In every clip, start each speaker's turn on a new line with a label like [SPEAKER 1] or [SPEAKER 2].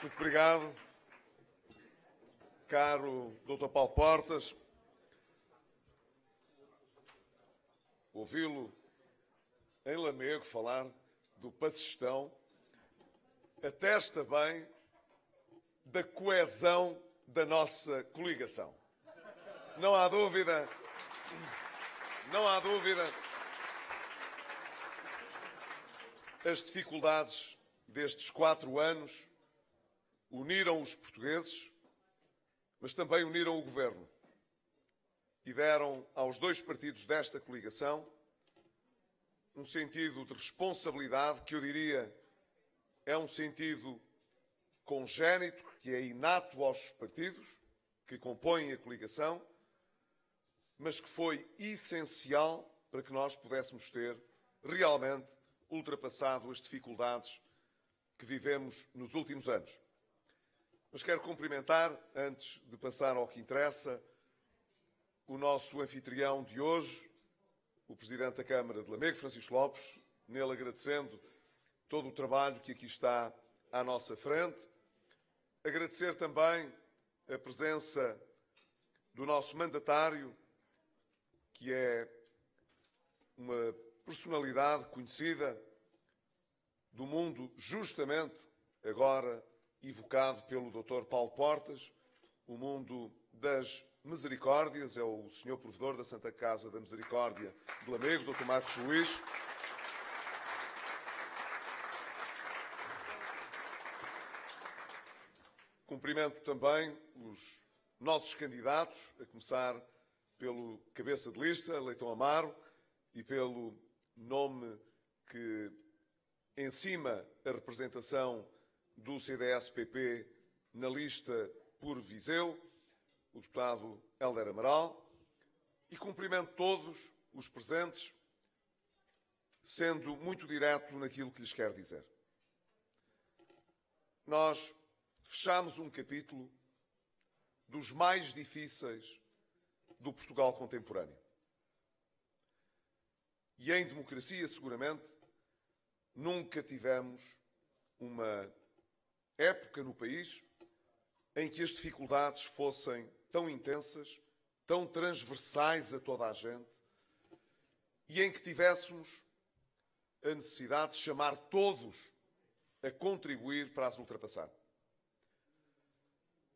[SPEAKER 1] Muito obrigado, caro Dr. Paulo Portas. Ouvi-lo em Lamego falar do Passistão atesta bem da coesão da nossa coligação. Não há dúvida, as dificuldades destes 4 anos uniram os portugueses, mas também uniram o governo e deram aos 2 partidos desta coligação um sentido de responsabilidade que eu diria é um sentido congénito, que é inato aos partidos que compõem a coligação, mas que foi essencial para que nós pudéssemos ter realmente ultrapassado as dificuldades que vivemos nos últimos anos. Mas quero cumprimentar, antes de passar ao que interessa, o nosso anfitrião de hoje, o Presidente da Câmara de Lamego, Francisco Lopes, nele agradecendo todo o trabalho que aqui está à nossa frente. Agradecer também a presença do nosso mandatário, que é uma personalidade conhecida do mundo, justamente agora evocado pelo Dr. Paulo Portas, o mundo das misericórdias, é o Senhor Provedor da Santa Casa da Misericórdia de Lamego, Dr. Marcos Luís. Cumprimento também os nossos candidatos, a começar pelo cabeça de lista, Leitão Amaro, e pelo nome que encima a representação do CDS-PP na lista por Viseu, o deputado Hélder Amaral, e cumprimento todos os presentes, sendo muito direto naquilo que lhes quero dizer. Nós fechamos um capítulo dos mais difíceis do Portugal contemporâneo. E em democracia, seguramente, nunca tivemos uma época no país em que as dificuldades fossem tão intensas, tão transversais a toda a gente, e em que tivéssemos a necessidade de chamar todos a contribuir para as ultrapassar.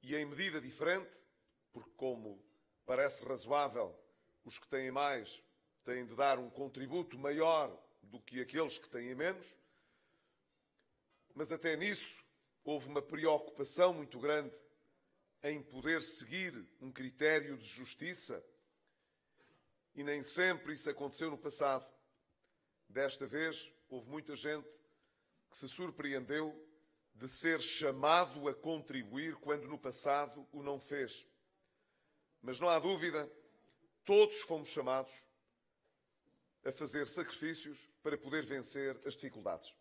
[SPEAKER 1] E em medida diferente, porque como parece razoável, os que têm mais têm de dar um contributo maior do que aqueles que têm menos, mas até nisso houve uma preocupação muito grande em poder seguir um critério de justiça e nem sempre isso aconteceu no passado. Desta vez houve muita gente que se surpreendeu de ser chamado a contribuir quando no passado o não fez. Mas não há dúvida, todos fomos chamados a fazer sacrifícios para poder vencer as dificuldades.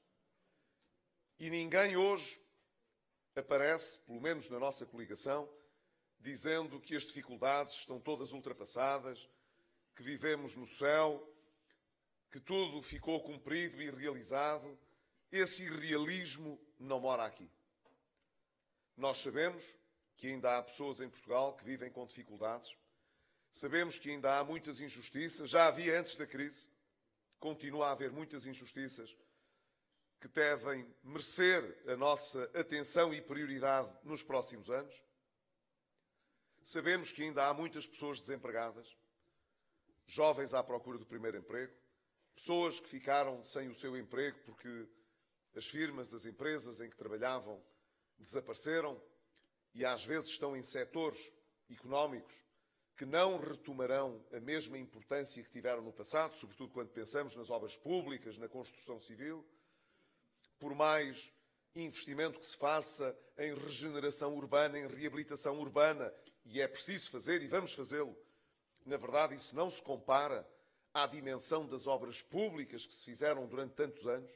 [SPEAKER 1] E ninguém hoje aparece, pelo menos na nossa coligação, dizendo que as dificuldades estão todas ultrapassadas, que vivemos no céu, que tudo ficou cumprido e realizado. Esse irrealismo não mora aqui. Nós sabemos que ainda há pessoas em Portugal que vivem com dificuldades. Sabemos que ainda há muitas injustiças. Já havia antes da crise. Continua a haver muitas injustiças que devem merecer a nossa atenção e prioridade nos próximos anos. Sabemos que ainda há muitas pessoas desempregadas, jovens à procura do primeiro emprego, pessoas que ficaram sem o seu emprego porque as firmas, as empresas em que trabalhavam desapareceram e às vezes estão em setores económicos que não retomarão a mesma importância que tiveram no passado, sobretudo quando pensamos nas obras públicas, na construção civil. Por mais investimento que se faça em regeneração urbana, em reabilitação urbana, e é preciso fazer e vamos fazê-lo, na verdade isso não se compara à dimensão das obras públicas que se fizeram durante tantos anos,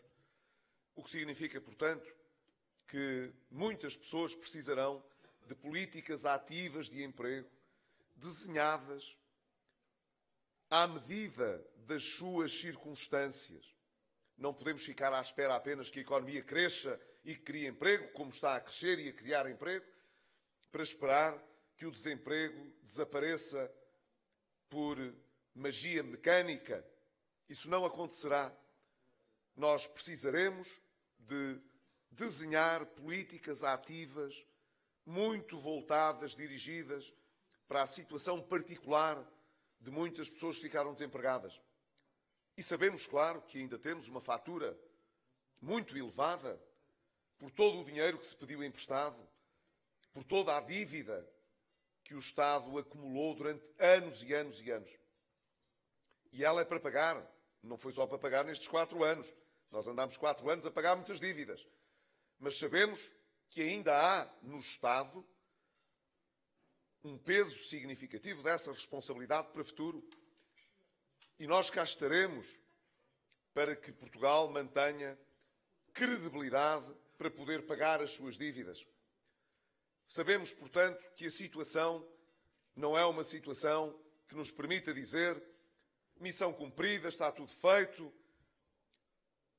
[SPEAKER 1] o que significa, portanto, que muitas pessoas precisarão de políticas ativas de emprego, desenhadas à medida das suas circunstâncias. Não podemos ficar à espera apenas que a economia cresça e que crie emprego, como está a crescer e a criar emprego, para esperar que o desemprego desapareça por magia mecânica. Isso não acontecerá. Nós precisaremos de desenhar políticas ativas, muito voltadas, dirigidas para a situação particular de muitas pessoas que ficaram desempregadas. E sabemos, claro, que ainda temos uma fatura muito elevada por todo o dinheiro que se pediu emprestado, por toda a dívida que o Estado acumulou durante anos e anos e anos. E ela é para pagar. Não foi só para pagar nestes 4 anos. Nós andámos 4 anos a pagar muitas dívidas. Mas sabemos que ainda há no Estado um peso significativo dessa responsabilidade para o futuro. E nós cá estaremos para que Portugal mantenha credibilidade para poder pagar as suas dívidas. Sabemos, portanto, que a situação não é uma situação que nos permita dizer missão cumprida, está tudo feito,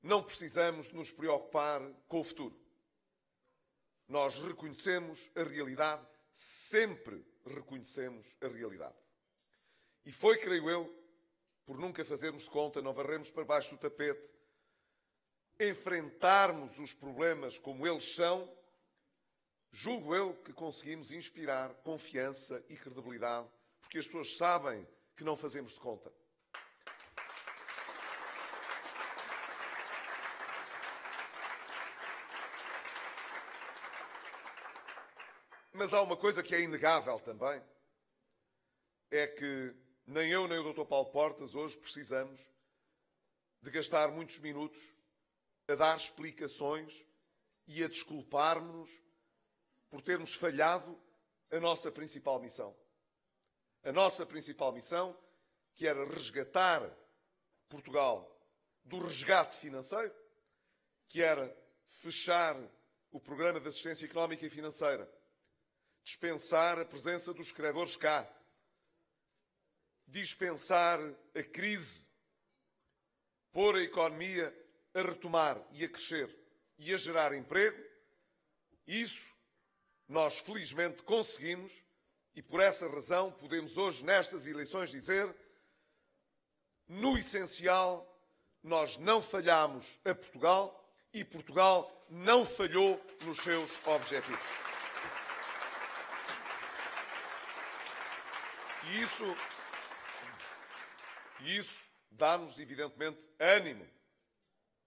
[SPEAKER 1] não precisamos nos preocupar com o futuro. Nós reconhecemos a realidade, sempre reconhecemos a realidade. E foi, creio eu, por nunca fazermos de conta, não varrermos para baixo do tapete, enfrentarmos os problemas como eles são, julgo eu que conseguimos inspirar confiança e credibilidade, porque as pessoas sabem que não fazemos de conta. Mas há uma coisa que é inegável também, é que nem eu nem o Dr. Paulo Portas hoje precisamos de gastar muitos minutos a dar explicações e a desculpar-nos por termos falhado a nossa principal missão. A nossa principal missão, que era resgatar Portugal do resgate financeiro, que era fechar o programa de assistência económica e financeira, dispensar a presença dos credores cá, dispensar a crise, pôr a economia a retomar e a crescer e a gerar emprego. Isso nós felizmente conseguimos e por essa razão podemos hoje nestas eleições dizer, no essencial, nós não falhamos a Portugal e Portugal não falhou nos seus objetivos. E isso dá-nos, evidentemente, ânimo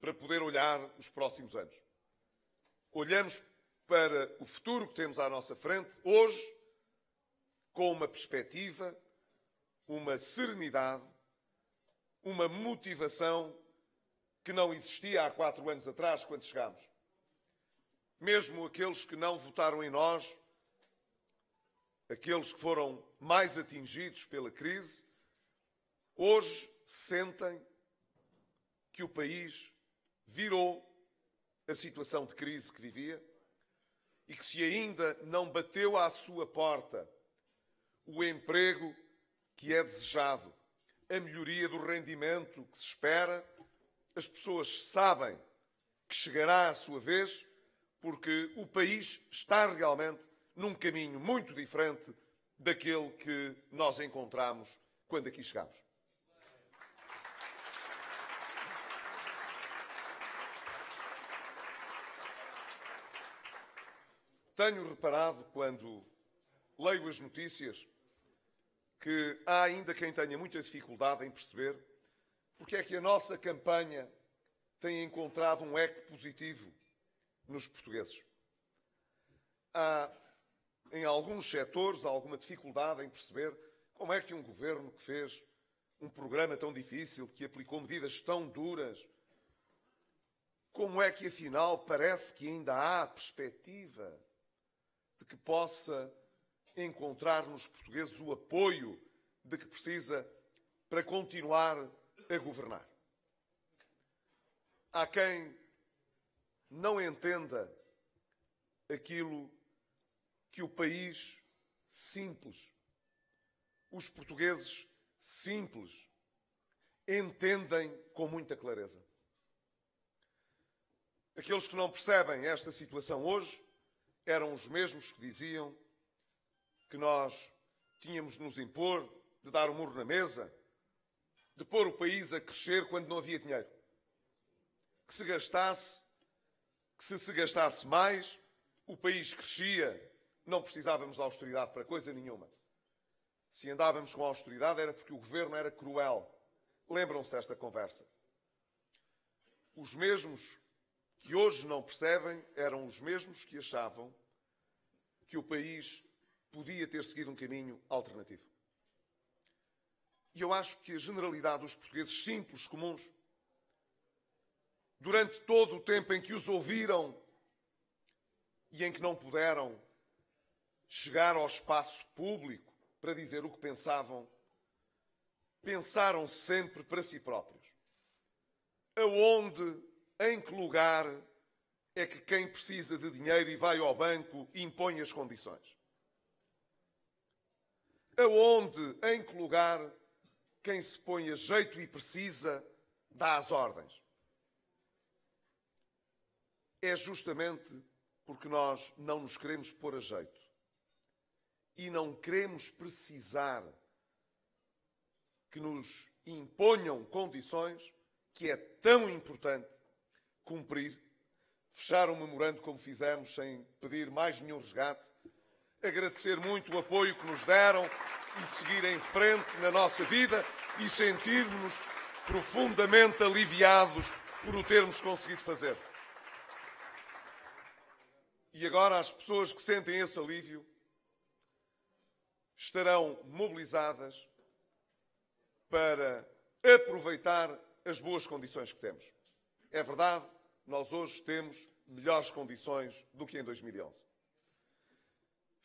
[SPEAKER 1] para poder olhar os próximos anos. Olhamos para o futuro que temos à nossa frente, hoje, com uma perspectiva, uma serenidade, uma motivação que não existia há 4 anos atrás, quando chegámos. Mesmo aqueles que não votaram em nós, aqueles que foram mais atingidos pela crise, hoje sentem que o país virou a situação de crise que vivia e que se ainda não bateu à sua porta o emprego que é desejado, a melhoria do rendimento que se espera, as pessoas sabem que chegará a sua vez, porque o país está realmente num caminho muito diferente daquele que nós encontramos quando aqui chegamos. Tenho reparado, quando leio as notícias, que há ainda quem tenha muita dificuldade em perceber porque é que a nossa campanha tem encontrado um eco positivo nos portugueses. Há, em alguns setores, alguma dificuldade em perceber como é que um governo que fez um programa tão difícil, que aplicou medidas tão duras, como é que, afinal, parece que ainda há perspectiva de que possa encontrar nos portugueses o apoio de que precisa para continuar a governar. Há quem não entenda aquilo que o país simples, os portugueses simples, entendem com muita clareza. Aqueles que não percebem esta situação hoje eram os mesmos que diziam que nós tínhamos de nos impor, de dar um murro na mesa, de pôr o país a crescer quando não havia dinheiro. Que se gastasse mais, o país crescia, não precisávamos de austeridade para coisa nenhuma. Se andávamos com austeridade era porque o governo era cruel. Lembram-se desta conversa? Os mesmos que hoje não percebem eram os mesmos que achavam que o país podia ter seguido um caminho alternativo. E eu acho que a generalidade dos portugueses simples, comuns, durante todo o tempo em que os ouviram e em que não puderam chegar ao espaço público para dizer o que pensavam, pensaram sempre para si próprios. Aonde, em que lugar é que quem precisa de dinheiro e vai ao banco impõe as condições? Aonde, em que lugar, quem se põe a jeito e precisa dá as ordens? É justamente porque nós não nos queremos pôr a jeito e não queremos precisar que nos imponham condições que é tão importante cumprir, fechar um memorando como fizemos sem pedir mais nenhum resgate, agradecer muito o apoio que nos deram e seguir em frente na nossa vida e sentir-nos profundamente aliviados por o termos conseguido fazer. E agora as pessoas que sentem esse alívio estarão mobilizadas para aproveitar as boas condições que temos. É verdade, nós hoje temos melhores condições do que em 2011.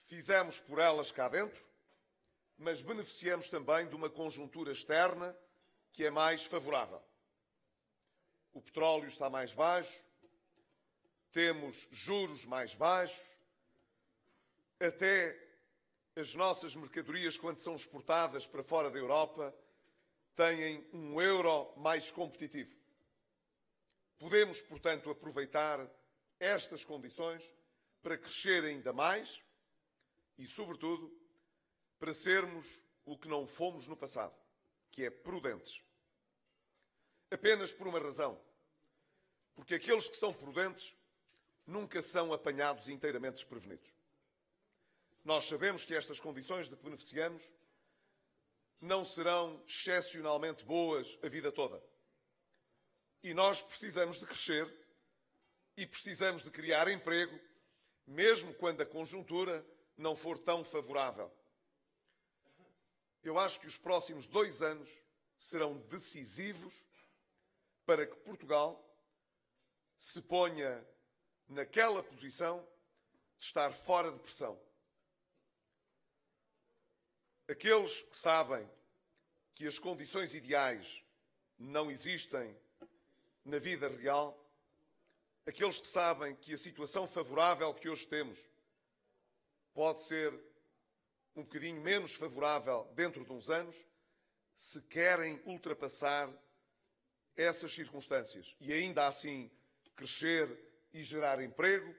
[SPEAKER 1] Fizemos por elas cá dentro, mas beneficiamos também de uma conjuntura externa que é mais favorável. O petróleo está mais baixo, temos juros mais baixos, até as nossas mercadorias, quando são exportadas para fora da Europa, têm um euro mais competitivo. Podemos, portanto, aproveitar estas condições para crescer ainda mais e, sobretudo, para sermos o que não fomos no passado, que é prudentes. Apenas por uma razão. Porque aqueles que são prudentes nunca são apanhados inteiramente desprevenidos. Nós sabemos que estas condições de que beneficiamos não serão excepcionalmente boas a vida toda. E nós precisamos de crescer e precisamos de criar emprego, mesmo quando a conjuntura não for tão favorável. Eu acho que os próximos 2 anos serão decisivos para que Portugal se ponha naquela posição de estar fora de pressão. Aqueles que sabem que as condições ideais não existem na vida real, aqueles que sabem que a situação favorável que hoje temos pode ser um bocadinho menos favorável dentro de uns anos, se querem ultrapassar essas circunstâncias e ainda assim crescer e gerar emprego,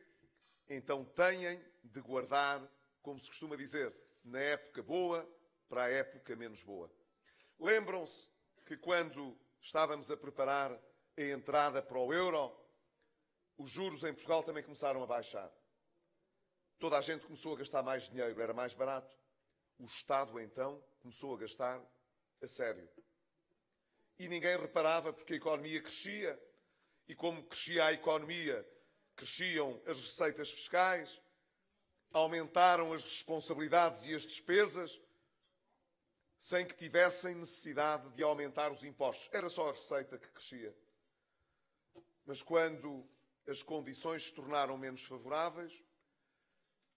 [SPEAKER 1] então têm de guardar, como se costuma dizer, na época boa para a época menos boa. Lembram-se que quando estávamos a preparar a entrada para o euro, os juros em Portugal também começaram a baixar. Toda a gente começou a gastar mais dinheiro, era mais barato. O Estado, então, começou a gastar a sério. E ninguém reparava porque a economia crescia. E como crescia a economia, cresciam as receitas fiscais, aumentaram as responsabilidades e as despesas, sem que tivessem necessidade de aumentar os impostos. Era só a receita que crescia. Mas quando as condições se tornaram menos favoráveis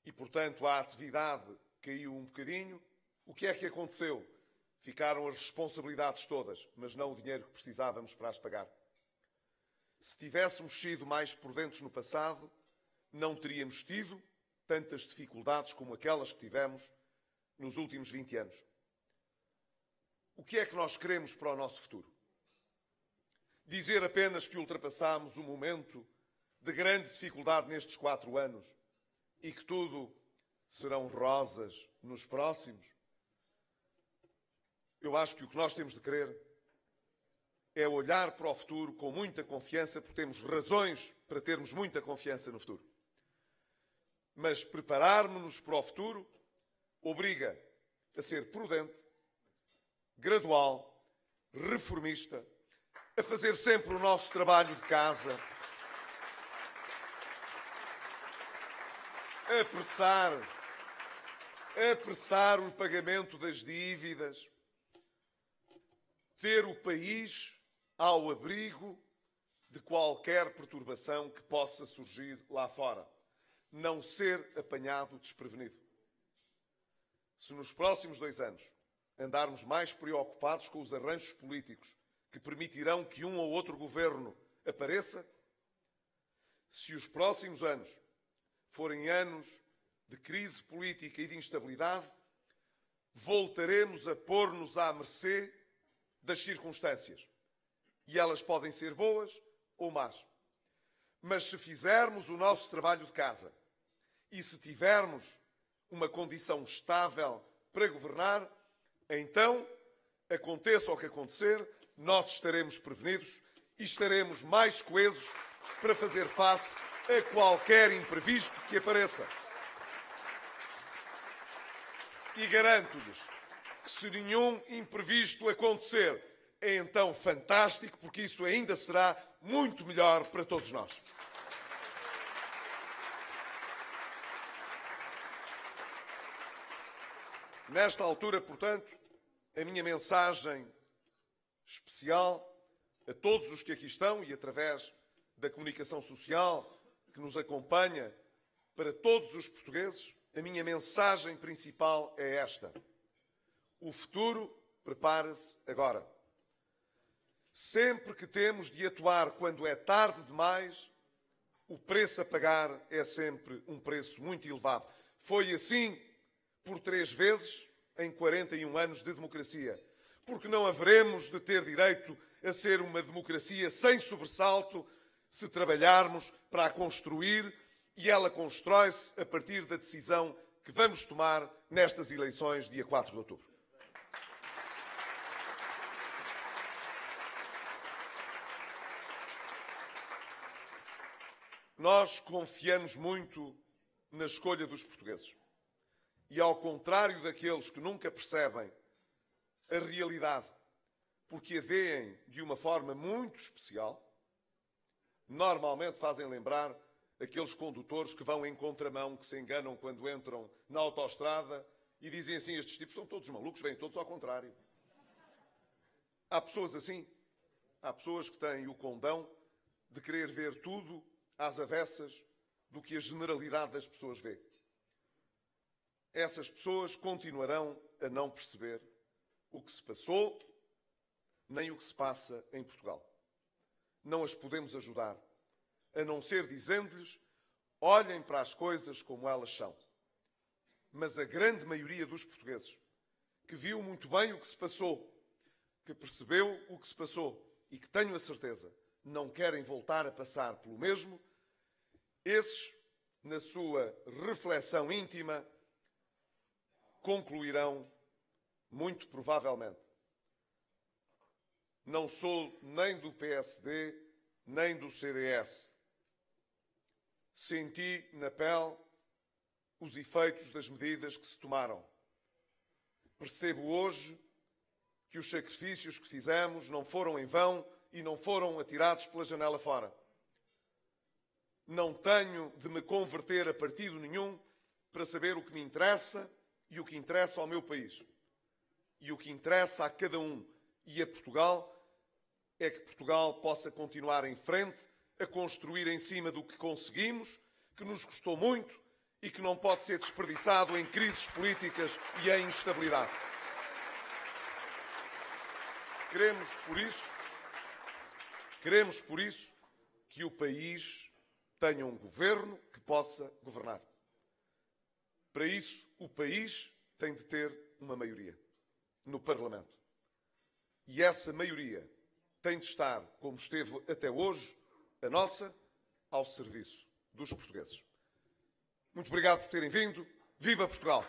[SPEAKER 1] e, portanto, a atividade caiu um bocadinho, o que é que aconteceu? Ficaram as responsabilidades todas, mas não o dinheiro que precisávamos para as pagar. Se tivéssemos sido mais prudentes no passado, não teríamos tido tantas dificuldades como aquelas que tivemos nos últimos 20 anos. O que é que nós queremos para o nosso futuro? Dizer apenas que ultrapassamos o momento de grande dificuldade nestes 4 anos e que tudo serão rosas nos próximos. Eu acho que o que nós temos de querer é olhar para o futuro com muita confiança, porque temos razões para termos muita confiança no futuro. Mas prepararmos-nos para o futuro obriga a ser prudente, gradual, reformista, a fazer sempre o nosso trabalho de casa, a apressar o pagamento das dívidas, ter o país ao abrigo de qualquer perturbação que possa surgir lá fora, não ser apanhado desprevenido. Se nos próximos 2 anos andarmos mais preocupados com os arranjos políticos que permitirão que um ou outro governo apareça, se os próximos anos forem anos de crise política e de instabilidade, voltaremos a pôr-nos à mercê das circunstâncias. E elas podem ser boas ou más. Mas se fizermos o nosso trabalho de casa e se tivermos uma condição estável para governar, então, aconteça o que acontecer, nós estaremos prevenidos e estaremos mais coesos para fazer face a qualquer imprevisto que apareça. E garanto-lhes que se nenhum imprevisto acontecer, é então fantástico, porque isso ainda será muito melhor para todos nós. Nesta altura, portanto, a minha mensagem especial a todos os que aqui estão e através da comunicação social que nos acompanha, para todos os portugueses, a minha mensagem principal é esta: o futuro prepara-se agora. Sempre que temos de atuar quando é tarde demais, o preço a pagar é sempre um preço muito elevado. Foi assim por 3 vezes em 41 anos de democracia, porque não haveremos de ter direito a ser uma democracia sem sobressalto se trabalharmos para a construir, e ela constrói-se a partir da decisão que vamos tomar nestas eleições, dia 4 de outubro. Nós confiamos muito na escolha dos portugueses. E ao contrário daqueles que nunca percebem a realidade, porque a veem de uma forma muito especial, normalmente fazem lembrar aqueles condutores que vão em contramão, que se enganam quando entram na autoestrada e dizem assim: estes tipos são todos malucos, vêm todos ao contrário. Há pessoas assim. Há pessoas que têm o condão de querer ver tudo às avessas do que a generalidade das pessoas vê. Essas pessoas continuarão a não perceber o que se passou, nem o que se passa em Portugal. Não as podemos ajudar, a não ser dizendo-lhes: olhem para as coisas como elas são. Mas a grande maioria dos portugueses, que viu muito bem o que se passou, que percebeu o que se passou e que, tenho a certeza, não querem voltar a passar pelo mesmo, esses, na sua reflexão íntima, concluirão, muito provavelmente: não sou nem do PSD, nem do CDS. Senti na pele os efeitos das medidas que se tomaram. Percebo hoje que os sacrifícios que fizemos não foram em vão e não foram atirados pela janela fora. Não tenho de me converter a partido nenhum para saber o que me interessa e o que interessa ao meu país. E o que interessa a cada um e a Portugal é que Portugal possa continuar em frente, a construir em cima do que conseguimos, que nos custou muito e que não pode ser desperdiçado em crises políticas e em instabilidade. Queremos por isso que o país tenha um governo que possa governar. Para isso, o país tem de ter uma maioria no Parlamento. E essa maioria tem de estar, como esteve até hoje, a nossa, ao serviço dos portugueses. Muito obrigado por terem vindo. Viva Portugal!